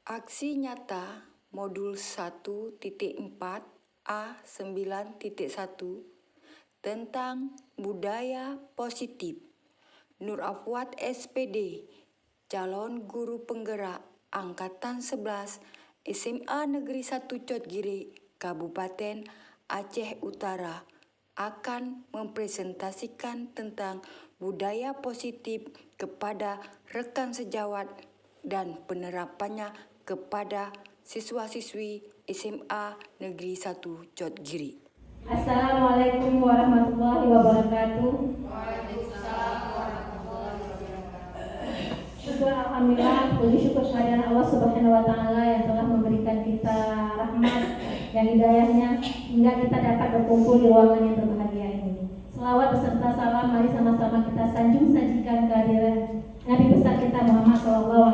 Aksi nyata modul 1.4 A9.1 tentang budaya positif. Nur Afwat SPD, calon guru penggerak Angkatan 11 SMA Negeri 1 Cotgiri, Kabupaten Aceh Utara, akan mempresentasikan tentang budaya positif kepada rekan sejawat dan penerapannya kepada siswa-siswi SMA Negeri 1 Cotgiri. Assalamualaikum warahmatullahi wabarakatuh. Waalaikumsalam warahmatullahi wabarakatuh. Syukur alhamdulillah, puji syukur kehadiran Allah Subhanahu wa taala yang telah memberikan kita rahmat dan hidayahnya hingga kita dapat berkumpul di ruangan yang berbahagia ini. Selawat beserta salam mari sama-sama kita sanjung sajikan kehadiran Nabi besar kita Muhammad SAW.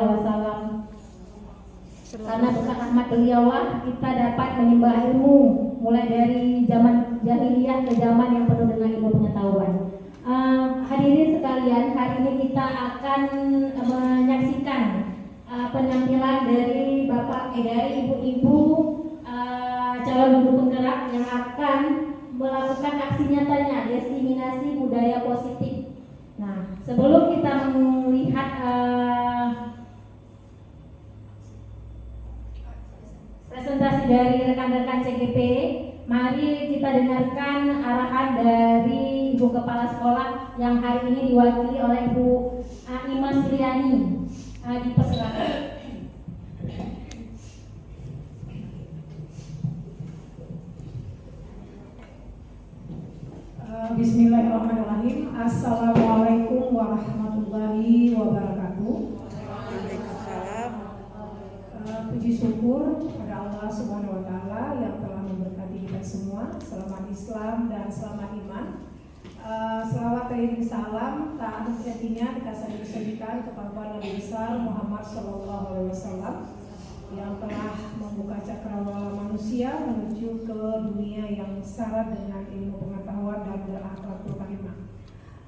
Karena berkat rahmat beliaulah kita dapat menimba ilmu mulai dari zaman jahiliyah ke zaman yang penuh dengan ilmu pengetahuan. Hadirin sekalian, hari ini kita akan menyaksikan penampilan dari ibu-ibu calon guru penggerak yang akan melakukan aksi nyatanya diseminasi budaya positif. Nah, sebelum kita melihat presentasi dari rekan-rekan CGP, mari kita dengarkan arahan dari Ibu Kepala Sekolah yang hari ini diwakili oleh Ibu Ima Sriani. Dipersilakan. Bismillahirrahmanirrahim. Assalamualaikum warahmatullahi wabarakatuh. Puji syukur pada Allah Subhanahu wa taala yang telah memberkati kita semua. Selamat Islam dan selamat iman. Selawat teriring salam tak henti-hentinya kita sajikan kepada Nabi besar Muhammad sallallahu alaihi wasallam yang telah membuka cakrawala manusia menuju ke dunia yang syarat dengan ilmu pengetahuan dan berakhlakul karimah.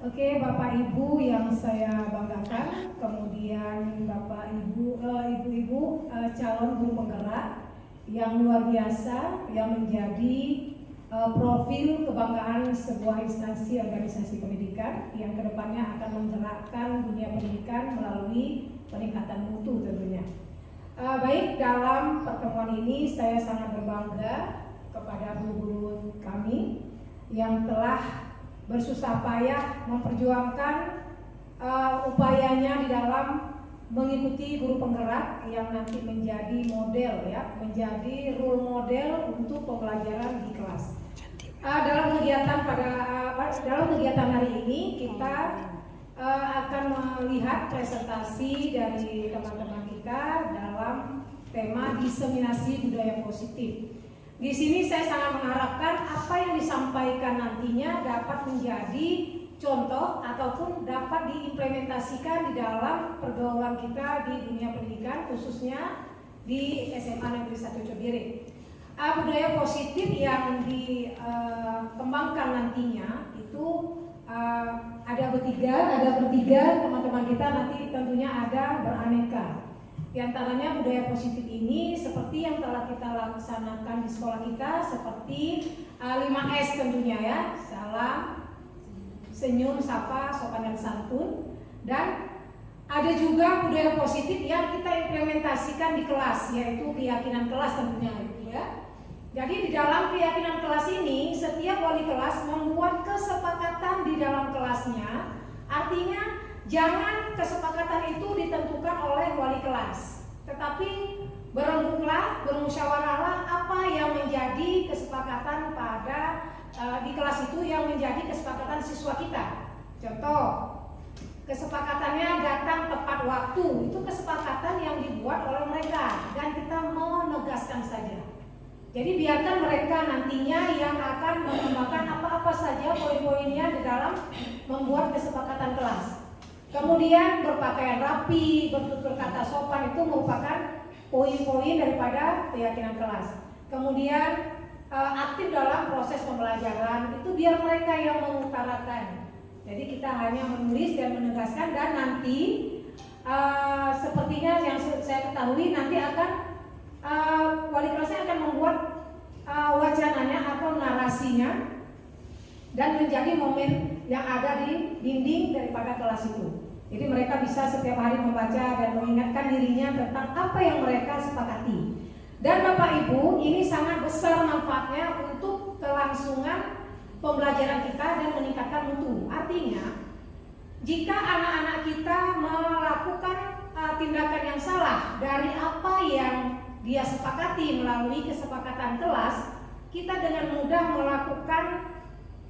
Oke, Bapak Ibu yang saya banggakan, kemudian Bapak Ibu, ibu-ibu calon guru penggerak yang luar biasa yang menjadi profil kebanggaan sebuah instansi organisasi pendidikan yang kedepannya akan menggerakkan dunia pendidikan melalui peningkatan mutu tentunya. Baik, dalam pertemuan ini saya sangat berbangga kepada guru-guru kami yang telah bersusah payah memperjuangkan upayanya di dalam mengikuti guru penggerak yang nanti menjadi model menjadi role model untuk pembelajaran di kelas. Dalam kegiatan hari ini kita akan melihat presentasi dari teman-teman kita dalam tema diseminasi budaya positif. Di sini saya sangat mengharapkan apa yang disampaikan nantinya dapat menjadi contoh ataupun dapat diimplementasikan di dalam pergaulan kita di dunia pendidikan, khususnya di SMA Negeri 1 Cotgiri. Budaya positif yang dikembangkan nantinya itu ada bertiga teman-teman kita, nanti tentunya ada beraneka. Di antaranya budaya positif ini seperti yang telah kita laksanakan di sekolah kita, seperti 5S tentunya ya, salam, senyum, sapa, sopan dan santun. Dan ada juga budaya positif yang kita implementasikan di kelas, yaitu keyakinan kelas tentunya itu ya. Jadi di dalam keyakinan kelas ini setiap wali kelas membuat kesepakatan di dalam kelasnya, artinya jangan kesepakatan itu ditentukan oleh wali kelas, tetapi berembuklah, bermusyawarahlah apa yang menjadi kesepakatan pada di kelas itu yang menjadi kesepakatan siswa kita. Contoh, kesepakatannya datang tepat waktu, itu kesepakatan yang dibuat oleh mereka dan kita menegaskan saja. Jadi biarkan mereka nantinya yang akan mengembangkan apa-apa saja poin-poinnya di dalam membuat kesepakatan kelas. Kemudian berpakaian rapi, bertutur kata sopan itu merupakan poin-poin daripada keyakinan kelas. Kemudian aktif dalam proses pembelajaran itu biar mereka yang mengutarakan. Jadi kita hanya menulis dan menegaskan, dan nanti sepertinya yang saya ketahui ketahui nanti akan wali kelasnya akan membuat wacananya atau narasinya dan menjadi momen yang ada di dinding daripada kelas itu. Jadi mereka bisa setiap hari membaca dan mengingatkan dirinya tentang apa yang mereka sepakati. Dan Bapak Ibu, ini sangat besar manfaatnya untuk kelangsungan pembelajaran kita dan meningkatkan mutu. Artinya, jika anak-anak kita melakukan tindakan yang salah dari apa yang dia sepakati melalui kesepakatan kelas, kita dengan mudah melakukan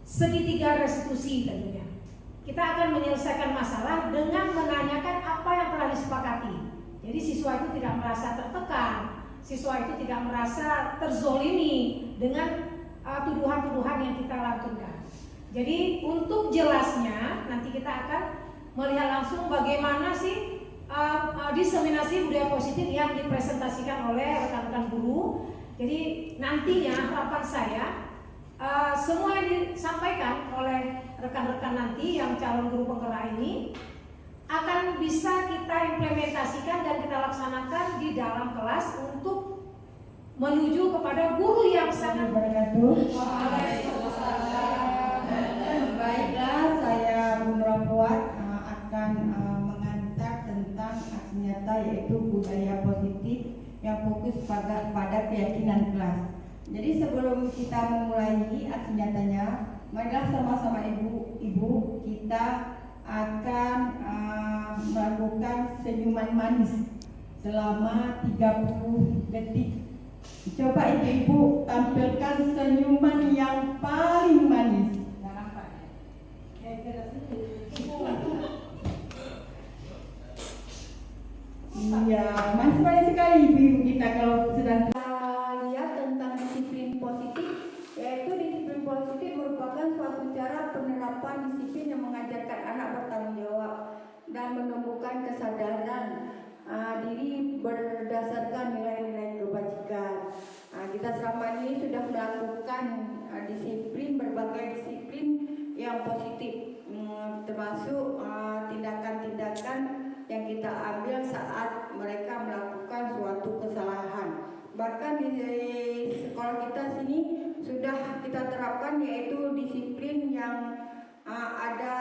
segitiga restitusi tentunya. Kita akan menyelesaikan masalah dengan menanyakan apa yang telah disepakati. Jadi siswa itu tidak merasa tertekan, siswa itu tidak merasa terzolimi dengan tuduhan-tuduhan yang kita lantunkan. Jadi untuk jelasnya nanti kita akan melihat langsung bagaimana sih diseminasi budaya positif yang dipresentasikan oleh rekan-rekan guru. Jadi nantinya harapan saya semua yang disampaikan oleh rekan-rekan nanti yang calon guru penggerak ini akan bisa kita implementasikan dan kita laksanakan di dalam kelas untuk menuju kepada guru yang sangat Baiklah, saya Bu Nur Afwat akan mengantar tentang aksi nyata yaitu budaya positif yang fokus pada keyakinan kelas. Jadi sebelum kita memulai aksi nyatanya, marilah sama-sama ibu kita akan melakukan senyuman manis selama 30 detik. Coba ibu-ibu tampilkan senyuman yang paling manis. Iya, manis sekali ibu-ibu kita kalau sedang Lihat tentang disiplin positif, yaitu disiplin positif merupakan suatu cara penerapan disiplin yang mengajarkan anak bertanggung jawab dan menumbuhkan kesadaran diri berdasarkan nilai-nilai kebajikan. Kita selama ini sudah melakukan berbagai disiplin yang positif, termasuk tindakan-tindakan yang kita ambil saat mereka melakukan suatu kesalahan. Bahkan di sekolah kita sini sudah kita terapkan yaitu disiplin yang ada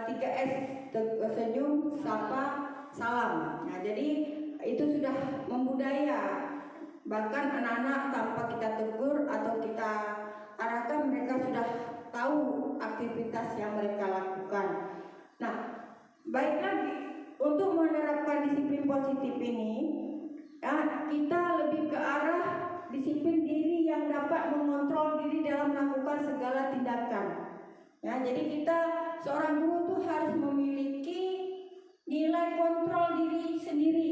3S, senyum, sapa, salam. Nah, jadi itu sudah membudaya. Bahkan anak-anak tanpa kita tegur atau kita arahkan, mereka sudah tahu aktivitas yang mereka lakukan. Nah, baiklah, untuk menerapkan disiplin positif ini, kita lebih ke arah disiplin diri yang dapat mengontrol diri dalam melakukan segala tindakan. Jadi kita seorang guru tuh harus memiliki nilai kontrol diri sendiri,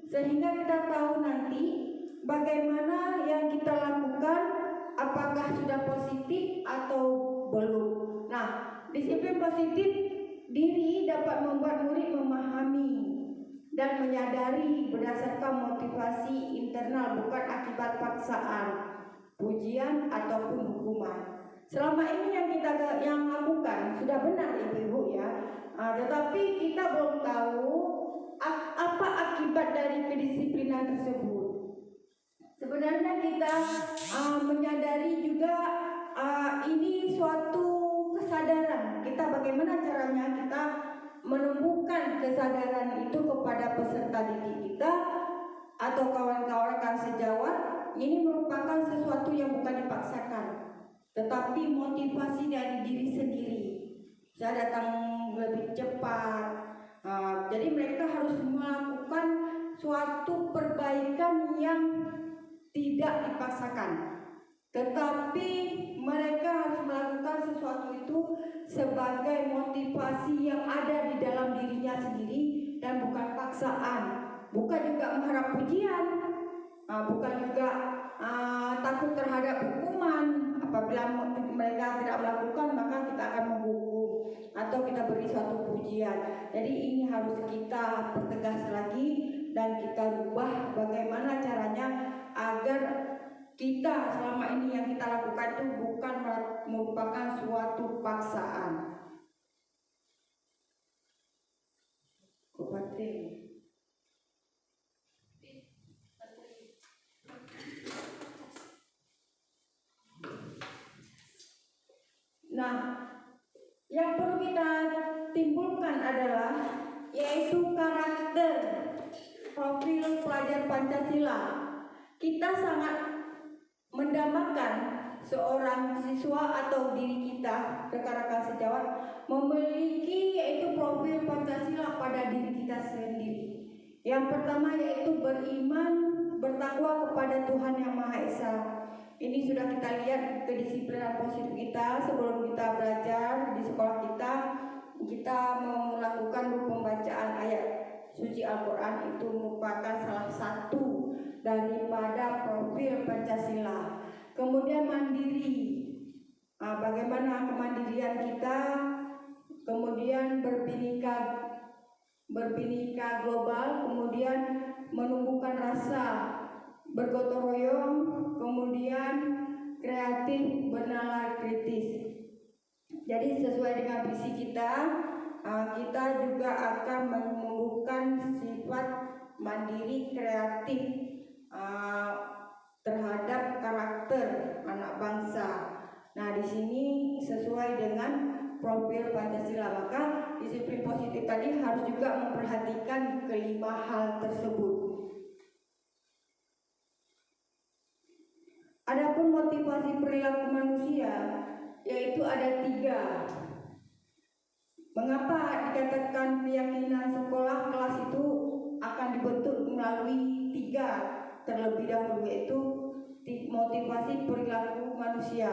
sehingga kita tahu nanti bagaimana yang kita lakukan, apakah sudah positif atau belum. Nah, disiplin positif diri dapat membuat murid memahami dan menyadari berdasarkan motivasi internal, bukan akibat paksaan, pujian ataupun hukuman. Selama ini yang kita lakukan sudah benar ibu-ibu ya, tetapi kita belum tahu apa akibat dari kedisiplinan tersebut. Sebenarnya kita menyadari juga ini suatu kesadaran. Kita bagaimana caranya kita menumbuhkan kesadaran itu kepada peserta didik kita atau kawan-kawan sejawat. Ini merupakan sesuatu yang bukan dipaksakan, tetapi motivasi dari diri sendiri. Saya datang lebih cepat. Jadi mereka harus melakukan suatu perbaikan yang tidak dipaksakan, tetapi mereka harus melakukan sesuatu itu sebagai motivasi yang ada di dalam dirinya sendiri dan bukan paksaan, bukan juga mengharap pujian, bukan juga takut terhadap hukuman. Apabila mereka tidak melakukan, maka kita akan menghukum atau kita beri suatu pujian. Jadi ini harus kita pertegas lagi dan kita rubah bagaimana caranya agar kita selama ini yang kita lakukan itu bukan merupakan suatu paksaan. kita timbulkan adalah yaitu karakter profil pelajar Pancasila. Kita sangat mendambakan seorang siswa atau diri kita, rekan-rekan sejawat, memiliki yaitu profil Pancasila pada diri kita sendiri. Yang pertama yaitu beriman, bertakwa kepada Tuhan Yang Maha Esa. Ini sudah kita lihat kedisiplinan positif kita sebelum kita belajar di sekolah kita melakukan pembacaan ayat suci Al-Quran. Itu merupakan salah satu daripada profil Pancasila. Kemudian mandiri, bagaimana kemandirian kita, kemudian berbhinneka global, kemudian menumbuhkan rasa bergotong royong, kemudian kreatif, bernalar kritis. Jadi sesuai dengan visi kita, kita juga akan menumbuhkan sifat mandiri, kreatif terhadap karakter anak bangsa. Nah, di sini sesuai dengan profil Pancasila, maka disiplin positif tadi harus juga memperhatikan kelima hal tersebut. Adapun motivasi perilaku manusia yaitu ada 3. Mengapa dikatakan keyakinan sekolah kelas itu akan dibentuk melalui 3 terlebih dahulu, yaitu motivasi perilaku manusia,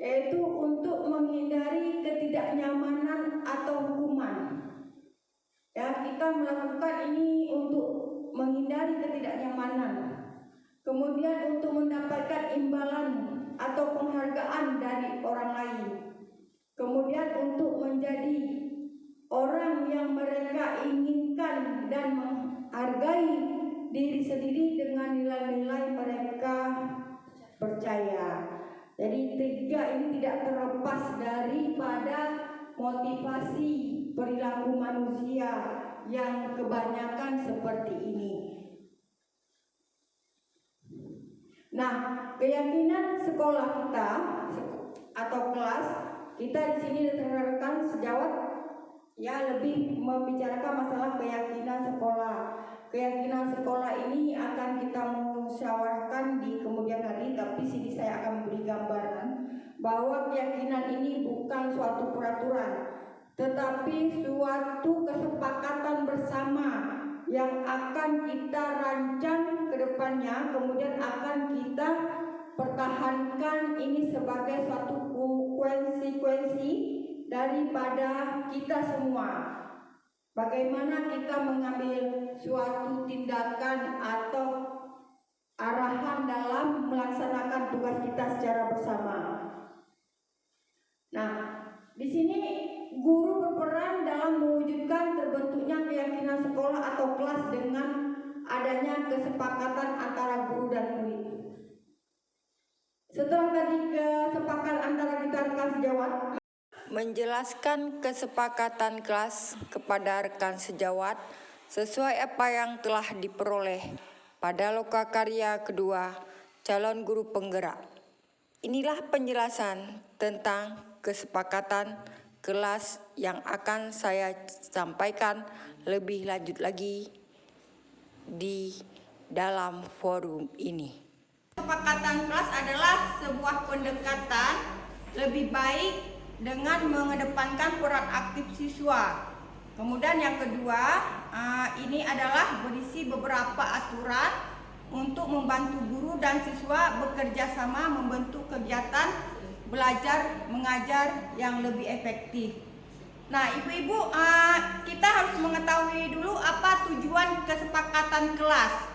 yaitu untuk menghindari ketidaknyamanan atau hukuman. Ya, kita melakukan ini untuk menghindari ketidaknyamanan. Kemudian untuk mendapatkan imbalan atau penghargaan dari orang lain. Kemudian untuk menjadi orang yang mereka inginkan dan menghargai diri sendiri dengan nilai-nilai mereka percaya. Jadi 3 ini tidak terlepas daripada motivasi perilaku manusia yang kebanyakan seperti ini. Nah, keyakinan sekolah kita atau kelas kita di sini rekan-rekan sejawat ya lebih membicarakan masalah keyakinan sekolah. Keyakinan sekolah ini akan kita musyawarahkan di kemudian hari, tapi sini saya akan memberi gambaran bahwa keyakinan ini bukan suatu peraturan, tetapi suatu kesepakatan bersama yang akan kita rancang ke depannya, kemudian akan kita pertahankan ini sebagai suatu konsekuensi daripada kita semua. Bagaimana kita mengambil suatu tindakan atau arahan dalam melaksanakan tugas kita secara bersama. Nah, di sini guru berperan dalam mewujudkan terbentuknya keyakinan sekolah atau kelas dengan adanya kesepakatan antara guru dan murid. Setelah tadi kesepakatan antara kita rekan sejawat, menjelaskan kesepakatan kelas kepada rekan sejawat sesuai apa yang telah diperoleh pada lokakarya kedua calon guru penggerak. Inilah penjelasan tentang kesepakatan kelas yang akan saya sampaikan lebih lanjut lagi di dalam forum ini. Kesepakatan kelas adalah sebuah pendekatan lebih baik dengan mengedepankan peran aktif siswa. Kemudian yang kedua, ini adalah berisi beberapa aturan untuk membantu guru dan siswa bekerja sama membentuk kegiatan belajar mengajar yang lebih efektif. Nah, ibu-ibu, kita harus mengetahui dulu apa tujuan kesepakatan kelas.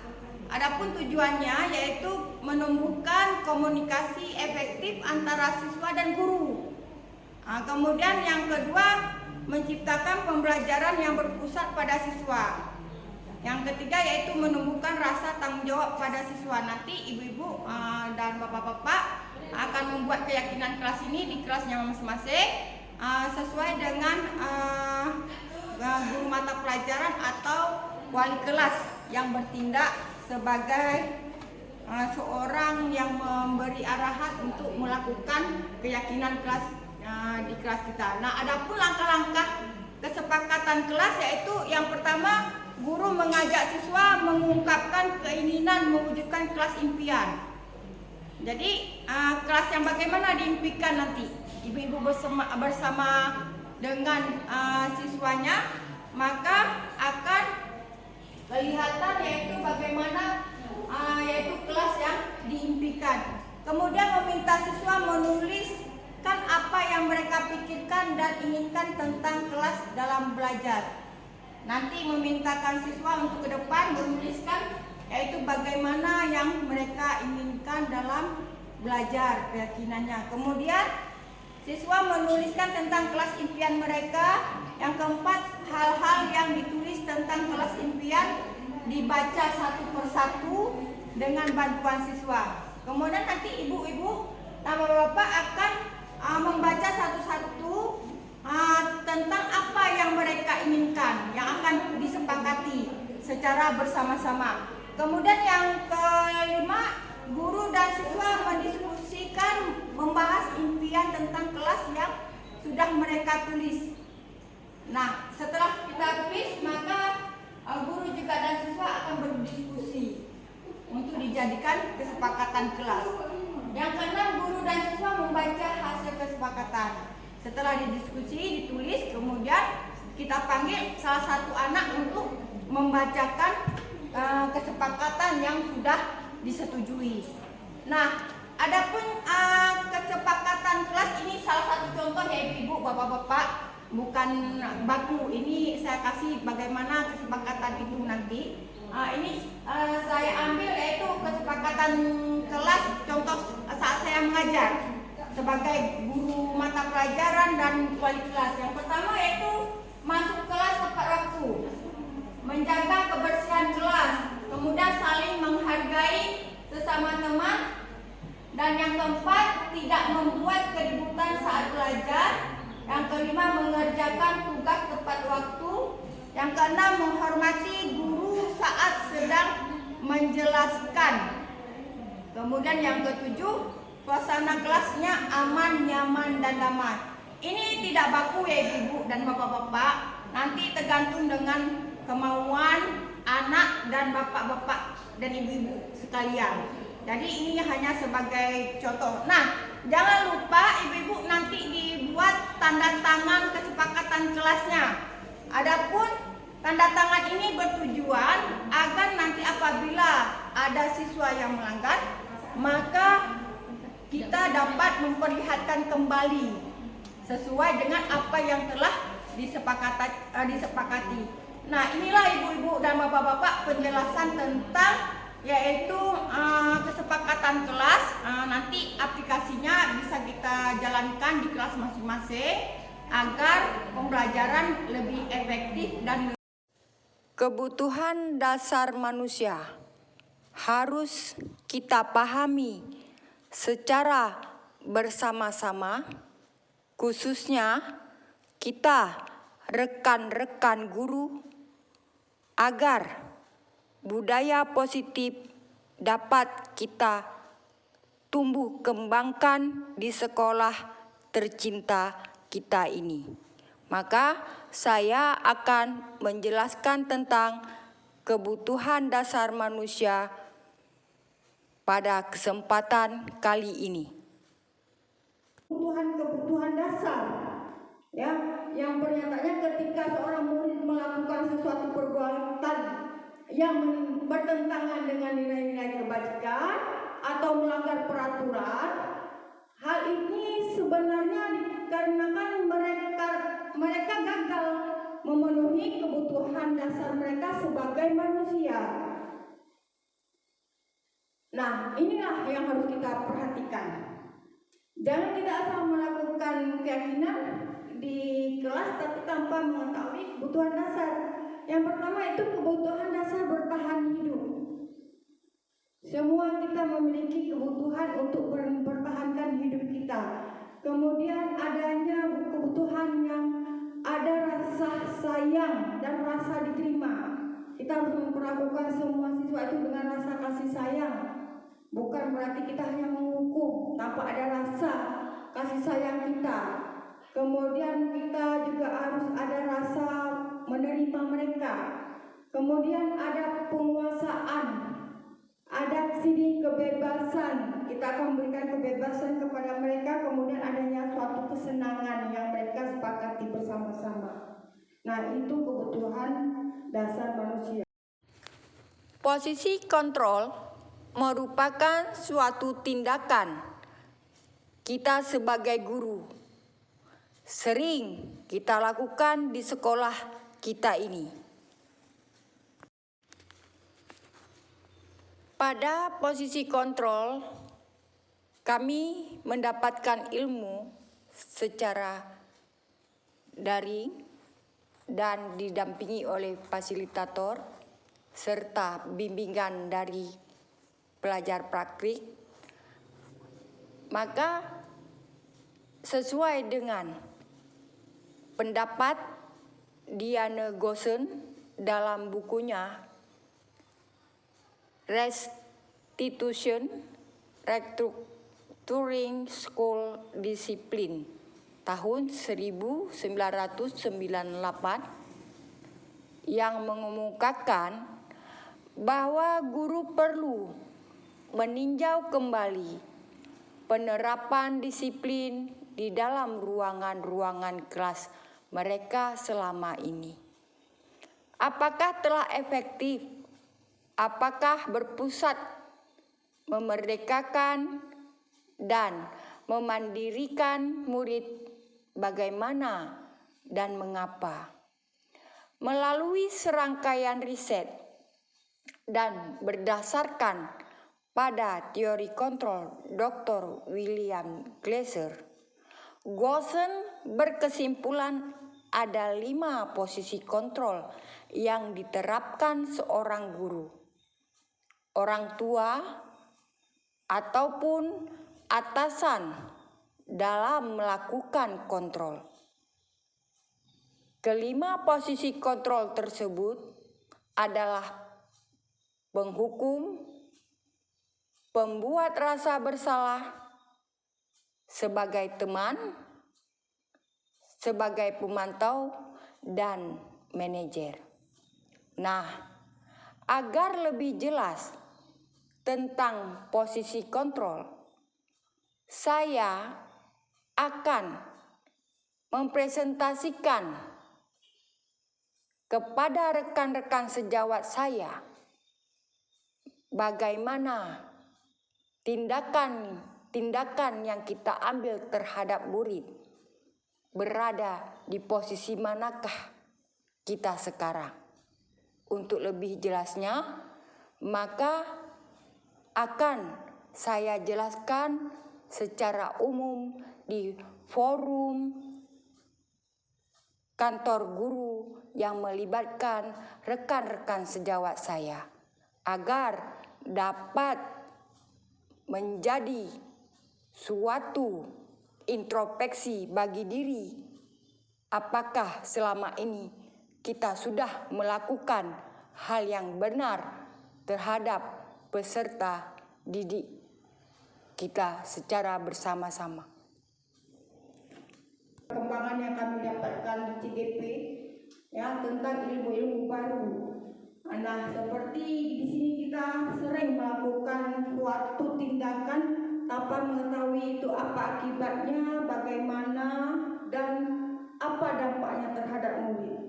Adapun tujuannya yaitu menumbuhkan komunikasi efektif antara siswa dan guru. Kemudian yang kedua, menciptakan pembelajaran yang berpusat pada siswa. Yang ketiga yaitu menumbuhkan rasa tanggung jawab pada siswa. Nanti ibu-ibu dan bapak-bapak akan membuat keyakinan kelas ini di kelasnya masing-masing sesuai dengan guru mata pelajaran atau wali kelas yang bertindak sebagai seorang yang memberi arahan untuk melakukan keyakinan kelas di kelas kita. Nah, adapun langkah-langkah kesepakatan kelas yaitu yang pertama, guru mengajak siswa mengungkapkan keinginan mewujudkan kelas impian. Jadi kelas yang bagaimana diimpikan nanti ibu-ibu bersama dengan siswanya, maka akan kelihatan yaitu bagaimana yaitu kelas yang diimpikan. Kemudian meminta siswa menuliskan apa yang mereka pikirkan dan inginkan tentang kelas dalam belajar. Nanti memintakan siswa untuk ke depan menuliskan yaitu bagaimana yang mereka inginkan dalam belajar, keyakinannya. Kemudian siswa menuliskan tentang kelas impian mereka. Yang keempat, hal-hal yang ditulis tentang kelas impian dibaca satu persatu dengan bantuan siswa. Kemudian nanti ibu-ibu dan bapak-bapak akan membaca satu-satu tentang apa yang mereka inginkan, yang akan disepakati secara bersama-sama. Kemudian yang kelima, guru dan siswa mendiskusikan membahas impian tentang kelas yang sudah mereka tulis. Nah, setelah kita tulis, maka guru juga dan siswa akan berdiskusi untuk dijadikan kesepakatan kelas. Yang keenam, guru dan siswa membaca hasil kesepakatan. Setelah didiskusi, ditulis, kemudian kita panggil salah satu anak untuk membacakan kesepakatan yang sudah disetujui. Nah, adapun kesepakatan kelas ini salah satu contoh ya ibu, bapak-bapak, bukan baku. Ini saya kasih bagaimana kesepakatan itu nanti. Ini saya ambil yaitu kesepakatan kelas contoh saat saya mengajar sebagai guru mata pelajaran dan wali kelas. Yang pertama yaitu masuk kelas tepat waktu, menjaga kebersihan kelas, kemudian saling menghargai sesama teman, dan yang keempat tidak membuat keributan saat belajar. Yang kelima, mengerjakan tugas tepat waktu. Yang keenam, menghormati guru saat sedang menjelaskan. Kemudian yang ketujuh, suasana kelasnya aman, nyaman, dan damai. Ini tidak baku ya ibu dan bapak-bapak. Nanti tergantung dengan kemauan anak dan bapak-bapak dan ibu-ibu sekalian. Jadi ini hanya sebagai contoh. Nah, jangan lupa ibu-ibu nanti dibuat tanda tangan kesepakatan kelasnya. Adapun tanda tangan ini bertujuan agar nanti apabila ada siswa yang melanggar, maka kita dapat memperlihatkan kembali sesuai dengan apa yang telah disepakati. Nah, inilah ibu-ibu dan bapak-bapak penjelasan tentang yaitu kesepakatan kelas. Nanti aplikasinya bisa kita jalankan di kelas masing-masing agar pembelajaran lebih efektif dan kebutuhan dasar manusia harus kita pahami secara bersama-sama, khususnya kita rekan-rekan guru, agar budaya positif dapat kita tumbuh kembangkan di sekolah tercinta kita ini. Maka saya akan menjelaskan tentang kebutuhan dasar manusia pada kesempatan kali ini. Kebutuhan dasar, ya, yang pernyataannya ketika seorang murid melakukan sesuatu perbuatan yang bertentangan dengan nilai-nilai kebajikan atau melanggar peraturan, hal ini sebenarnya dikarenakan mereka gagal memenuhi kebutuhan dasar mereka sebagai manusia. Nah, inilah yang harus kita perhatikan. Jangan kita asal melakukan keyakinan di kelas tapi tanpa mengetahui kebutuhan dasar. Yang pertama itu kebutuhan dasar bertahan hidup. Semua kita memiliki kebutuhan untuk mempertahankan hidup kita. Kemudian adanya kebutuhan yang ada rasa sayang dan rasa diterima. Kita harus memperlakukan semua siswa itu dengan rasa kasih sayang. Bukan berarti kita hanya menghukum tanpa ada rasa kasih sayang kita. Kemudian kita juga harus ada rasa menerima mereka. Kemudian ada penguasaan, ada sini kebebasan. Kita akan berikan kebebasan kepada mereka. Kemudian adanya suatu kesenangan yang mereka sepakati bersama-sama. Nah, itu kebutuhan dasar manusia. Posisi kontrol merupakan suatu tindakan kita sebagai guru. Sering kita lakukan di sekolah kita ini. Pada posisi kontrol, kami mendapatkan ilmu secara daring dan didampingi oleh fasilitator serta bimbingan dari pelajar praktik. Maka sesuai dengan pendapat Diane Goosen dalam bukunya Restitution, Restructuring School Discipline tahun 1998 yang mengemukakan bahwa guru perlu meninjau kembali penerapan disiplin di dalam ruangan-ruangan kelas mereka selama ini. Apakah telah efektif? Apakah berpusat memerdekakan dan memandirikan murid? Bagaimana dan mengapa? Melalui serangkaian riset dan berdasarkan pada teori kontrol Dr. William Glasser, Goosen berkesimpulan ada 5 posisi kontrol yang diterapkan seorang guru, orang tua, ataupun atasan dalam melakukan kontrol. Kelima posisi kontrol tersebut adalah penghukum, pembuat rasa bersalah, sebagai teman, sebagai pemantau, dan manajer. Nah, agar lebih jelas tentang posisi kontrol, saya akan mempresentasikan kepada rekan-rekan sejawat saya bagaimana tindakan yang kita ambil terhadap murid berada di posisi manakah kita sekarang. Untuk lebih jelasnya, maka akan saya jelaskan secara umum di forum kantor guru yang melibatkan rekan-rekan sejawat saya agar dapat menjadi suatu introspeksi bagi diri. Apakah selama ini kita sudah melakukan hal yang benar terhadap peserta didik kita secara bersama-sama. Perkembangan yang kami dapatkan di CGP ya tentang ilmu-ilmu baru. Nah, seperti di sini kita sering melakukan suatu tindakan tanpa mengetahui itu apa akibatnya, bagaimana, dan apa dampaknya terhadap murid.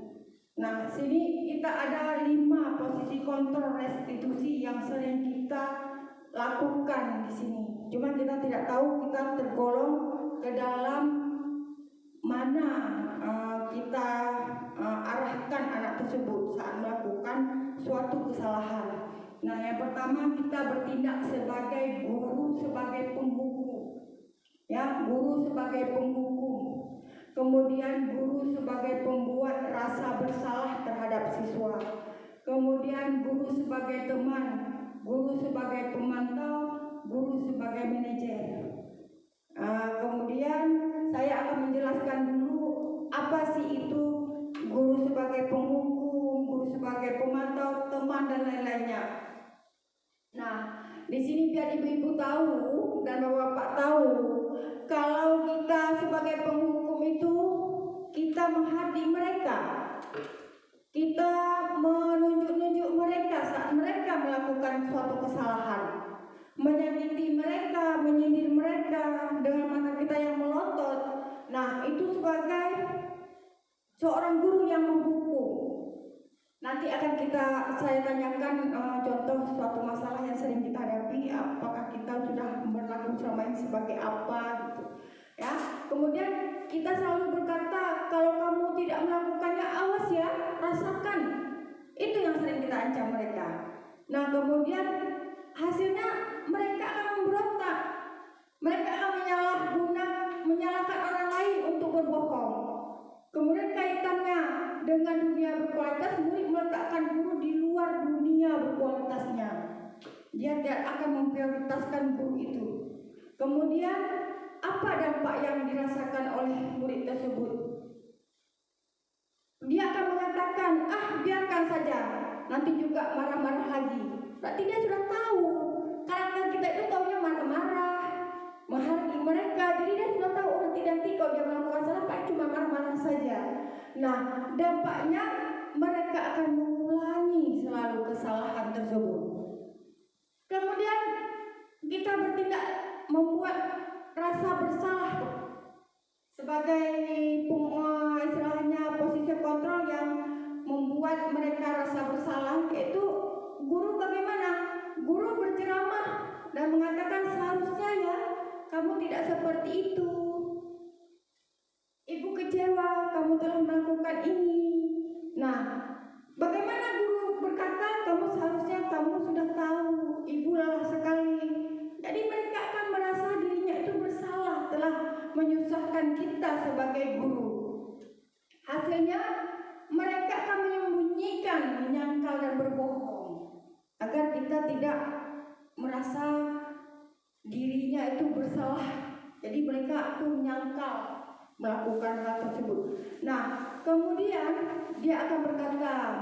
Nah, sini kita ada 5 posisi kontrol restitusi yang sering kita lakukan di sini. Cuma kita tidak tahu kita tergolong ke dalam mana kita arahkan anak tersebut saat melakukan suatu kesalahan. Nah, yang pertama kita bertindak sebagai guru, sebagai penghukum. Ya, guru sebagai penghukum. Kemudian guru sebagai pembuat rasa bersalah terhadap siswa. Kemudian guru sebagai teman, guru sebagai pemantau, guru sebagai manajer. Kemudian saya akan menjelaskan dulu apa sih itu guru sebagai penghukum, guru sebagai pemantau, teman, dan lain-lainnya. Nah, di sini biar ibu-ibu tahu dan bapak-bapak tahu kalau kita sebagai penghukum itu kita menghardik mereka, kita menunjuk-nunjuk mereka saat mereka melakukan suatu kesalahan, menyakiti mereka, menyindir mereka dengan mata kita yang melotot. Nah, itu sebagai seorang guru yang menghukum. Nanti akan saya tanyakan contoh suatu masalah yang sering kita hadapi, apakah kita sudah berlaku selama ini sebagai apa gitu. Ya, kemudian kita selalu berkata kalau kamu tidak melakukannya awas ya, rasakan. Itu yang sering kita ancam mereka. Nah, kemudian hasilnya mereka akan memberontak. Mereka akan menyalahkan orang lain untuk berbohong. Kemudian kaitannya dengan dunia berkualitas, murid meletakkan guru di luar dunia berkualitasnya. Dia tidak akan memprioritaskan guru itu. Kemudian apa dampak yang dirasakan oleh murid tersebut? Dia akan mengatakan, biarkan saja, nanti juga marah-marah lagi. Berarti dia sudah tahu karakter kita itu taunya marah-marah, menghargai mereka. Jadi dia sudah tahu nanti kalau dia melakukan salah paling cuma marah-marah saja. Nah, dampaknya mereka akan mengulangi selalu kesalahan tersebut. Kemudian kita bertindak membuat rasa bersalah sebagai istilahnya posisi kontrol yang membuat mereka rasa bersalah, yaitu guru bagaimana? Guru berceramah dan mengatakan seharusnya ya kamu tidak seperti itu. Ibu kecewa kamu telah melakukan ini. Nah, bagaimana guru berkata seharusnya kamu sudah tahu, ibu lelah sekali. Jadi mereka akan merasa dirinya itu bersalah telah menyusahkan kita sebagai guru. Hasilnya mereka akan menyembunyikan, menyangkal dan berbohong agar kita tidak merasa dirinya itu bersalah. Jadi mereka itu menyangkal melakukan hal tersebut. Nah, kemudian dia akan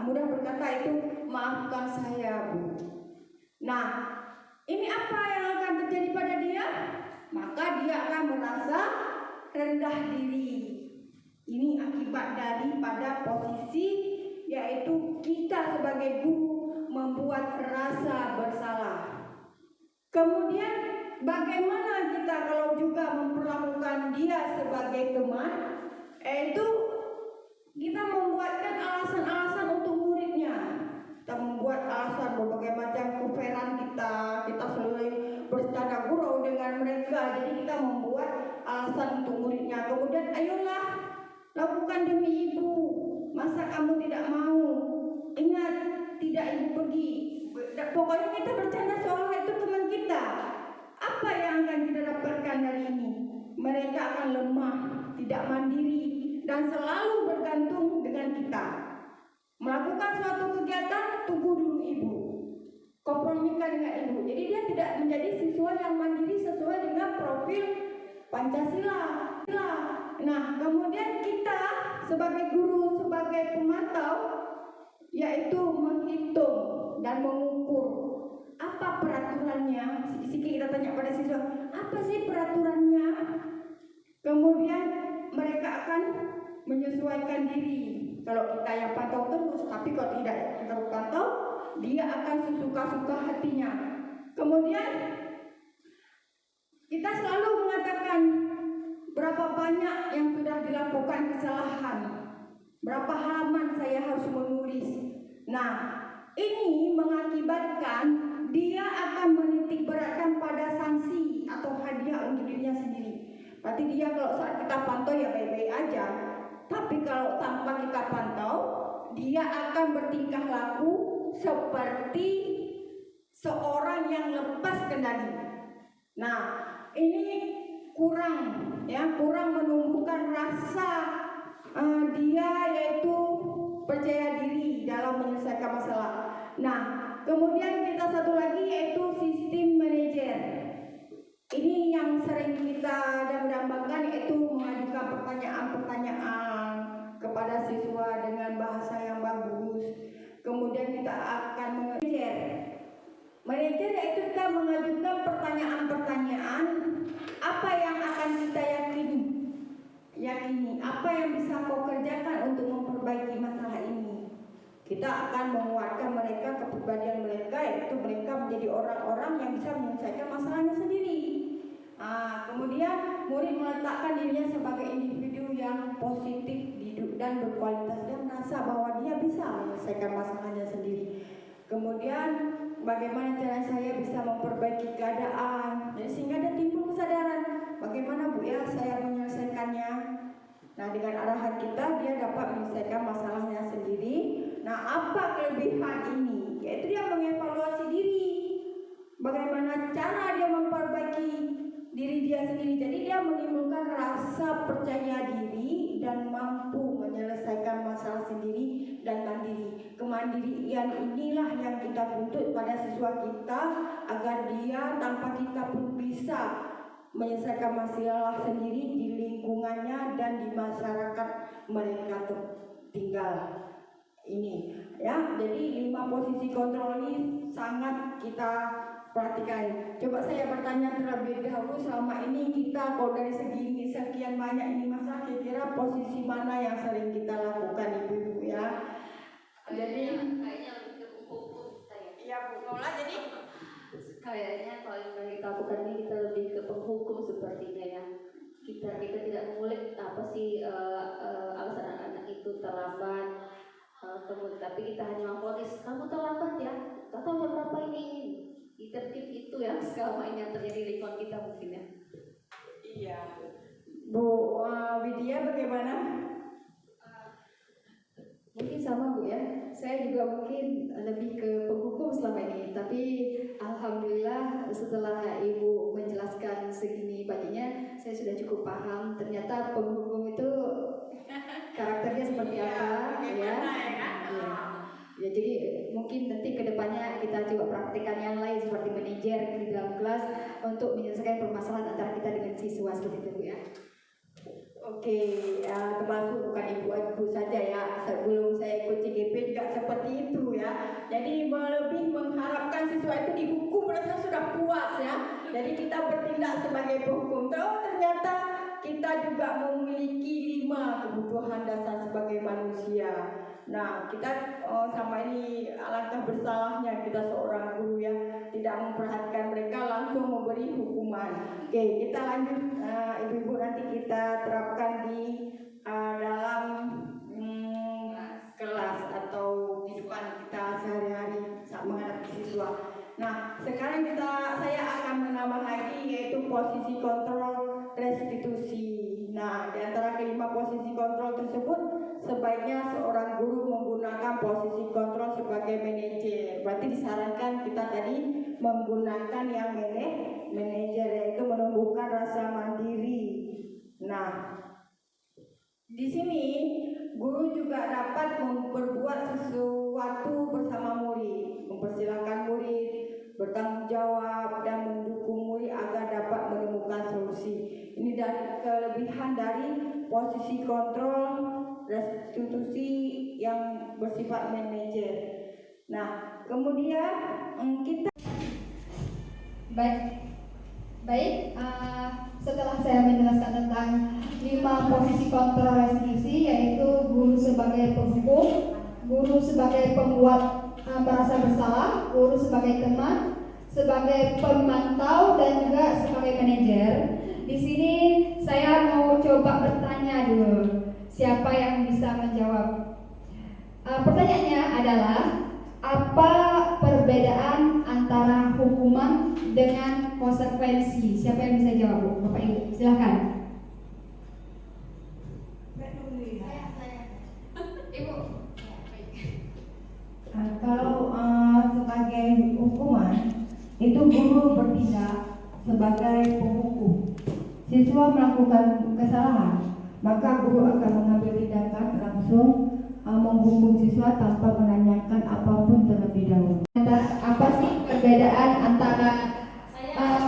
mudah berkata itu, maafkan saya, Bu. Nah, ini apa yang akan terjadi pada dia? Maka dia akan merasa rendah diri. Ini akibat daripada posisi, yaitu kita sebagai guru membuat rasa bersalah. Kemudian bagaimana kita kalau juga memperlakukan dia sebagai teman, yaitu kita membuatkan alasan-alasan untuk muridnya. Kita membuat alasan berbagai macam kuferan kita selalu bercanda gurau dengan mereka. Jadi kita membuat alasan untuk muridnya. Kemudian ayolah lakukan demi ibu. Masa kamu tidak mau? Ingat, tidak ibu pergi. Pokoknya kita bercanda seolah itu teman kita. Apa yang akan kita dapatkan dari ini? Mereka akan lemah, tidak mandiri, dan selalu bergantung dengan kita. Melakukan suatu kegiatan, tunggu dulu ibu, kompromikan dengan ibu. Jadi dia tidak menjadi siswa yang mandiri sesuai dengan profil Pancasila. Nah, kemudian kita sebagai guru, sebagai pemantau, yaitu menghitung dan mengukur apa peraturannya. Sedikit kita tanya pada siswa, apa sih peraturannya? Kemudian mereka akan menyesuaikan diri. Kalau kita yang pantau terus, tapi kalau tidak kita pantau, dia akan sesuka-suka hatinya. Kemudian kita selalu mengatakan berapa banyak yang sudah dilakukan kesalahan, berapa halaman saya harus menulis. Nah, ini mengakibatkan dia akan menitik beratkan pada sanksi atau hadiah untuk dirinya sendiri. Berarti dia kalau saat kita pantau ya baik-baik aja, tapi kalau tanpa kita pantau, dia akan bertingkah laku seperti seorang yang lepas kendali. Nah, ini kurang menumbuhkan rasa dia yaitu percaya diri dalam menyelesaikan masalah. Nah, kemudian kita satu lagi yaitu sistem manajer. Ini yang sering kita dambakan, yaitu mengajukan pertanyaan-pertanyaan kepada siswa dengan bahasa yang bagus. Kemudian kita akan manajer yaitu kita mengajukan pertanyaan-pertanyaan apa yang akan kita akan menguatkan mereka kepribadian mereka, yaitu mereka menjadi orang-orang yang bisa menyelesaikan masalahnya sendiri. Kemudian murid meletakkan dirinya sebagai individu yang positif dan berkualitas dan merasa bahwa dia bisa menyelesaikan masalahnya sendiri. Kemudian bagaimana cara saya bisa memperbaiki keadaan, jadi sehingga ada timbul kesadaran bagaimana Bu ya saya menyelesaikannya. Nah, dengan arahan kita dia dapat menyelesaikan masalahnya sendiri. Nah, apa kelebihan ini? Yaitu dia mengevaluasi diri, bagaimana cara dia memperbaiki diri dia sendiri. Jadi dia menimbulkan rasa percaya diri dan mampu menyelesaikan masalah sendiri dan mandiri. Kemandirian inilah yang kita tuntut pada siswa kita agar dia tanpa kita pun bisa menyelesaikan masalah sendiri di lingkungannya dan di masyarakat mereka tinggal ini ya. Jadi 5 posisi kontrol ini sangat kita perhatikan. Coba saya bertanya terlebih dahulu, selama ini kita kalau dari segi sekian banyak ini masalah, kira-kira posisi mana yang sering kita lakukan ibu-ibu ya? Jadi kayaknya lebih ke hukum saya. iya Bu Nola, jadi Kayaknya kalau yang kita lakukan ini kita lebih ke penghukum sepertinya ya. Kita tidak mengulik apa sih alasan anak-anak itu terlambat. Kemudian tapi kita hanya memfonis kamu terlambat ya. Atau jam berapa ini? Tertib itu ya selama ini yang terjadi di lingkungan kita mungkin ya. iya. Bu Widya bagaimana? Mungkin sama Bu ya, saya juga mungkin lebih ke penghukum selama ini. Tapi alhamdulillah setelah Ibu menjelaskan segini banyaknya, saya sudah cukup paham. Ternyata penghukum itu karakternya seperti apa ya. Ya, jadi mungkin nanti kedepannya kita coba praktikkan yang lain seperti manajer di dalam kelas untuk menyelesaikan permasalahan antara kita dengan siswa seperti itu Bu ya. Oke, termasuk bukan ibu-ibu saja ya. Sebelum saya ikut CGP juga seperti itu ya. Jadi lebih mengharapkan siswa itu dihukum merasa sudah puas ya. Jadi kita bertindak sebagai penghukum. Ternyata kita juga memiliki 5 kebutuhan dasar sebagai manusia. Nah, kita sama ini alangkah bersalahnya kita seorang guru yang tidak memperhatikan mereka langsung memberi hukuman. Oke, kita lanjut ibu-ibu, nanti kita terapkan di dalam kelas atau di depan kita sehari-hari saat menghadapi siswa. Nah, sekarang saya akan menambah lagi yaitu posisi kontrol restitusi. Nah, di antara kelima posisi kontrol tersebut sebaiknya seorang guru menggunakan posisi kontrol sebagai manajer. Berarti disarankan kita tadi menggunakan yang manajer, yaitu menumbuhkan rasa mandiri. Nah, di sini guru juga dapat berbuat sesuatu bersama murid, mempersilahkan murid bertanggung jawab dan mendukung murid agar dapat menemukan solusi. Ini dari kelebihan dari posisi kontrol restitusi yang bersifat manajer. Nah, kemudian kita Baik, setelah saya menjelaskan tentang 5 posisi kontrol restitusi, yaitu guru sebagai penghukum, guru sebagai pembuat merasa bersalah, guru sebagai teman, sebagai pemantau, dan juga sebagai manajer. Di sini saya mau coba bertanya dulu, siapa yang bisa menjawab? Pertanyaannya adalah, apa perbedaan antara hukuman dengan konsekuensi? Siapa yang bisa jawab, Bapak Ibu? Silakan. Ibu. Kalau sebagai hukuman itu guru bertindak sebagai penghukum. Siswa melakukan kesalahan, maka guru akan mengambil tindakan langsung menghukum siswa tanpa menanyakan apapun terlebih dahulu. Apa sih perbedaan antara silakan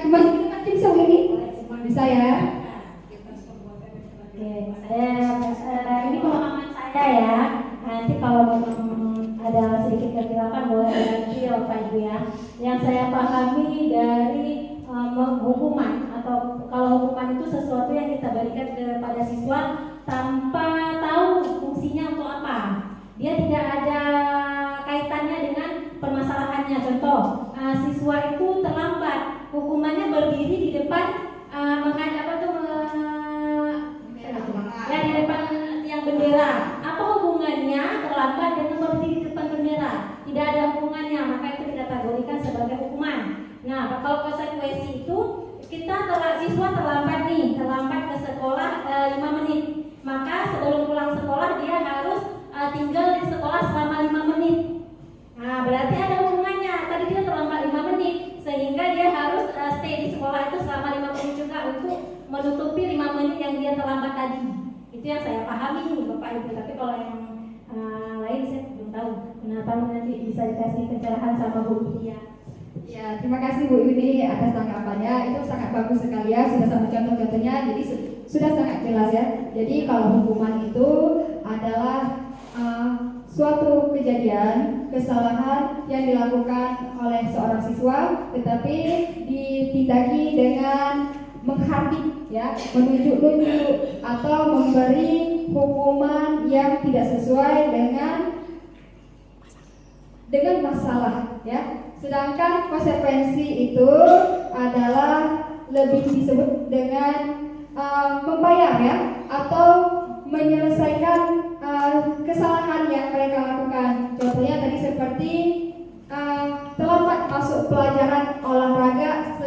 Mas, nanti bisa ini? Bisa ya? Oke, ini pemahaman saya ya. Nanti kalau ada sedikit kesilapan boleh diganti ya Bapak Ibu ya. Yang saya pahami dari hukuman, atau kalau hukuman itu sesuatu yang kita berikan kepada siswa tanpa tahu fungsi posisinya untuk apa. Dia tidak ada kaitannya dengan permasalahannya. Contoh, siswa itu terlambat, hukumannya berdiri di depan ya di depan yang bendera. Apa hubungannya terlambat dengan berdiri di depan bendera? Tidak ada hubungannya, maka itu tidak kategorikan sebagai hukuman. Nah, kalau konsekuensi itu siswa terlambat ke sekolah 5 menit. Maka sebelum pulang sekolah dia harus tinggal di sekolah selama 5 menit. Nah, berarti ada hubungannya. Tadi dia terlambat 5 menit, sehingga dia harus stay di sekolah itu selama 5 menit juga untuk menutupi 5 menit yang dia terlambat tadi. Itu yang saya pahami Bapak Ibu. Tapi kalau yang lain saya belum tahu. Kenapa nanti bisa dikasih pencerahan sama Bu Lydia. Ya, terima kasih Bu Yudi atas tanggapannya. Itu sangat bagus sekali ya, sudah sama contoh-contohnya, jadi sudah sangat jelas ya. Jadi kalau hukuman itu adalah suatu kejadian, kesalahan yang dilakukan oleh seorang siswa, tetapi ditindaki dengan menghardik ya, menunjuk-nunjuk atau memberi hukuman yang tidak sesuai dengan masalah ya. Sedangkan konsekuensi itu adalah lebih disebut dengan membayar ya, atau menyelesaikan kesalahan yang mereka lakukan. Contohnya tadi seperti terlambat masuk pelajaran olahraga